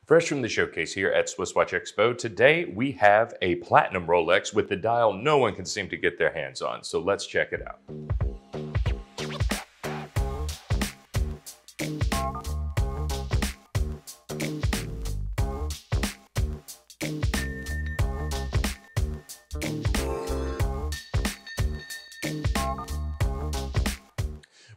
Fresh from the showcase here at SwissWatchExpo, today we have a platinum Rolex with the dial no one can seem to get their hands on, so let's check it out.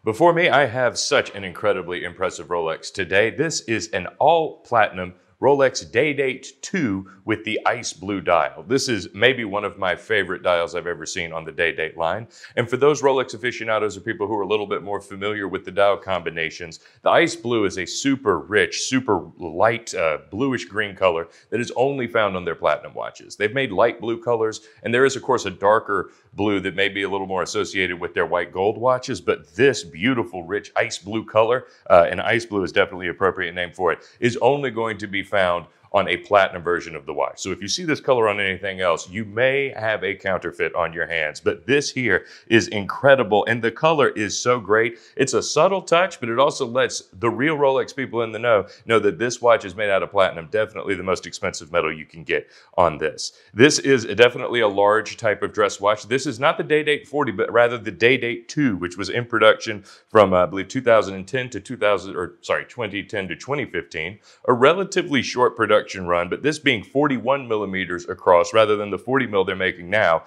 Before me, I have such an incredibly impressive Rolex today. This is an all-platinum Rolex Day-Date II with the ice blue dial. This is maybe one of my favorite dials I've ever seen on the Day-Date line. And for those Rolex aficionados or people who are a little bit more familiar with the dial combinations, the ice blue is a super rich, super light bluish green color that is only found on their platinum watches. They've made light blue colors, and there is of course a darker blue that may be a little more associated with their white gold watches, but this beautiful rich ice blue color, and ice blue is definitely an appropriate name for it, is only going to be found on a platinum version of the watch. So if you see this color on anything else, you may have a counterfeit on your hands, but this here is incredible and the color is so great. It's a subtle touch, but it also lets the real Rolex people in the know that this watch is made out of platinum, definitely the most expensive metal you can get on this. This is definitely a large type of dress watch. This is not the Day-Date 40, but rather the Day-Date II, which was in production from I believe 2010 to 2010 to 2015, a relatively short production run, but this being 41 millimeters across rather than the 40 mil they're making now,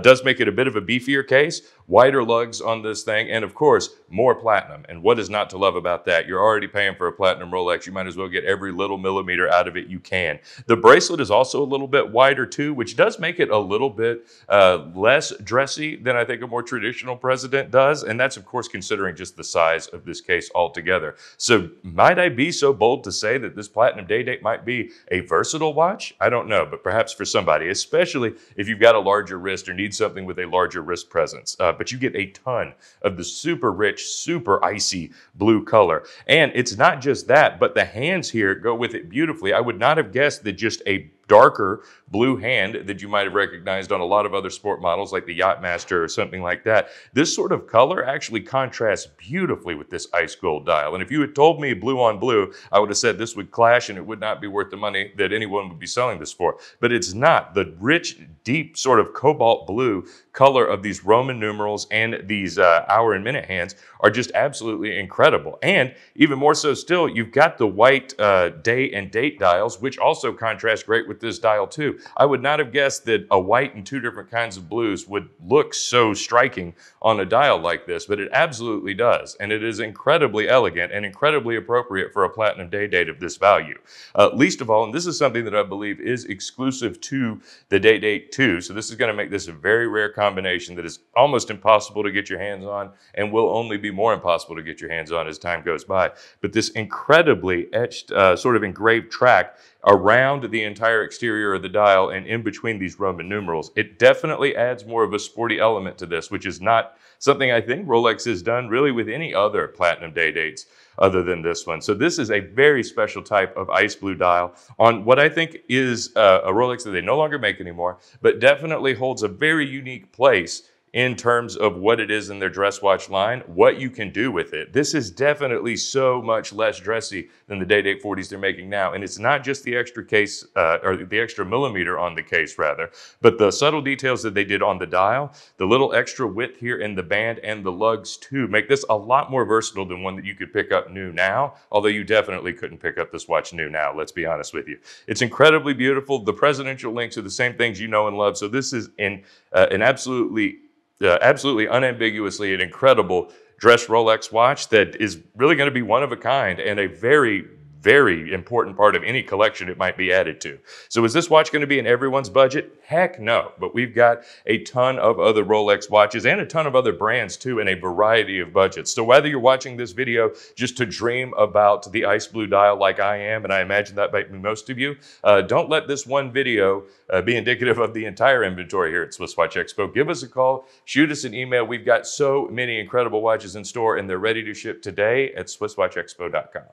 does make it a bit of a beefier case, wider lugs on this thing, and of course, more platinum. And what is not to love about that? You're already paying for a platinum Rolex. You might as well get every little millimeter out of it you can. The bracelet is also a little bit wider too, which does make it a little bit less dressy than I think a more traditional president does. And that's of course considering just the size of this case altogether. So might I be so bold to say that this platinum Day-Date might be a versatile watch? I don't know, but perhaps for somebody, especially if you've got a larger wrist or need something with a larger wrist presence. But you get a ton of the super rich, super icy blue color. And it's not just that, but the hands here go with it beautifully. I would not have guessed that just a darker blue hand that you might have recognized on a lot of other sport models like the Yachtmaster or something like that. This sort of color actually contrasts beautifully with this ice gold dial. And if you had told me blue on blue, I would have said this would clash and it would not be worth the money that anyone would be selling this for. But it's not. The rich, deep sort of cobalt blue color of these Roman numerals and these hour and minute hands are just absolutely incredible. And even more so still, you've got the white day and date dials, which also contrast great with this dial too. I would not have guessed that a white and two different kinds of blues would look so striking on a dial like this, but it absolutely does. And it is incredibly elegant and incredibly appropriate for a platinum Day-Date of this value. Least of all, and this is something that I believe is exclusive to the Day-Date II, so this is going to make this a very rare combination that is almost impossible to get your hands on and will only be more impossible to get your hands on as time goes by. But this incredibly etched, sort of engraved track around the entire exterior of the dial and in between these Roman numerals, it definitely adds more of a sporty element to this, which is not something I think Rolex has done really with any other platinum Day-Dates other than this one. So this is a very special type of ice blue dial on what I think is a Rolex that they no longer make anymore, but definitely holds a very unique place in terms of what it is in their dress watch line, what you can do with it. This is definitely so much less dressy than the Day-Date 40s they're making now. And it's not just the extra case, or the extra millimeter on the case rather, but the subtle details that they did on the dial, the little extra width here in the band and the lugs too, make this a lot more versatile than one that you could pick up new now, although you definitely couldn't pick up this watch new now, let's be honest with you. It's incredibly beautiful. The presidential links are the same things you know and love. So this is an absolutely unambiguously an incredible dress Rolex watch that is really going to be one of a kind and a very, very important part of any collection it might be added to. So is this watch going to be in everyone's budget? Heck no, but we've got a ton of other Rolex watches and a ton of other brands too in a variety of budgets. So whether you're watching this video just to dream about the ice blue dial like I am, and I imagine that might be most of you, don't let this one video be indicative of the entire inventory here at SwissWatchExpo. Give us a call, shoot us an email. We've got so many incredible watches in store and they're ready to ship today at SwissWatchExpo.com.